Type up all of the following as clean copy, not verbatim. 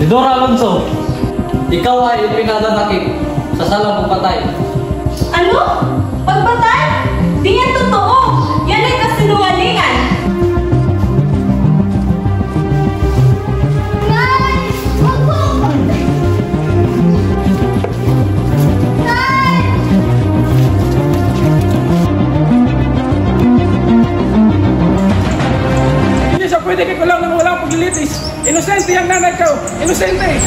Tidora Alonso, ikaw ay ipinadadakip sa salang pagpatay. Ano? Pagpatay? Di yan totoo! Yan ay kasinungalingan! Hindi siya pwede kay kulang nang walang paglilitis. Inosente ang nanay ko! Inosente!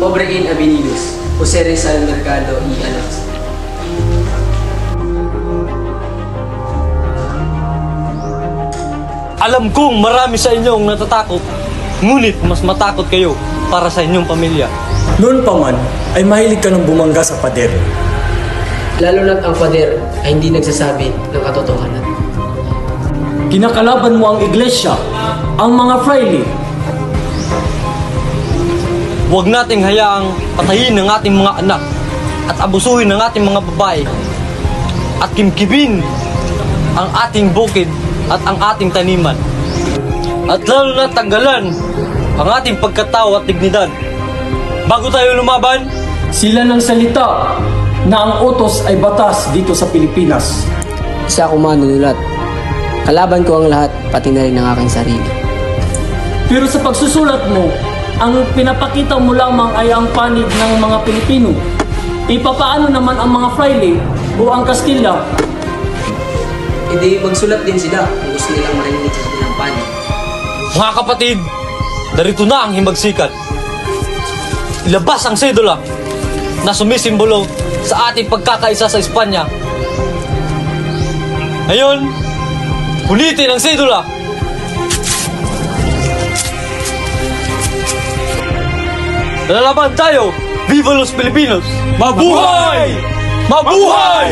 Obrein Avenidos, Jose Rizal Mercado y Alonso. Alam kong marami sa inyong natatakot, ngunit mas matakot kayo para sa inyong pamilya. Noon pa man, ay mahilig ka ng bumangga sa pader. Lalo na't ang pader ay hindi nagsasabi ng katotohanan. Kinakalaban mo ang iglesia, ang mga fraile. Huwag nating hayaang patayin ng ating mga anak at abusuhin ng ating mga babae at kimkibin ang ating bukid at ang ating taniman. At lalo na tanggalan ang ating pagkatao at dignidad. Bago tayo lumaban, Sila ng salita na ang utos ay batas dito sa Pilipinas. Isa akong manunulat. Kalaban ko ang lahat, pati na rin ang aking sarili. Pero sa pagsusulat mo, ang pinapakita mo lamang ay ang panig ng mga Pilipino. Ipapaano naman ang mga fraile o ang Kastila? Hindi magsulat din sila kung gusto nilang marinig sa kanilang panig. mga kapatid, darito na ang himagsikan. Ilabas ang sedula na sumisimbolo sa ating pagkakaisa sa Espanya. Ngayon, ulitin ang sedula. Lalaban tayo! Viva los Filipinos! Mabuhay! Mabuhay!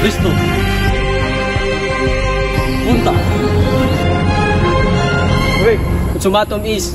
Listo. Punta. Uy, ultimatum is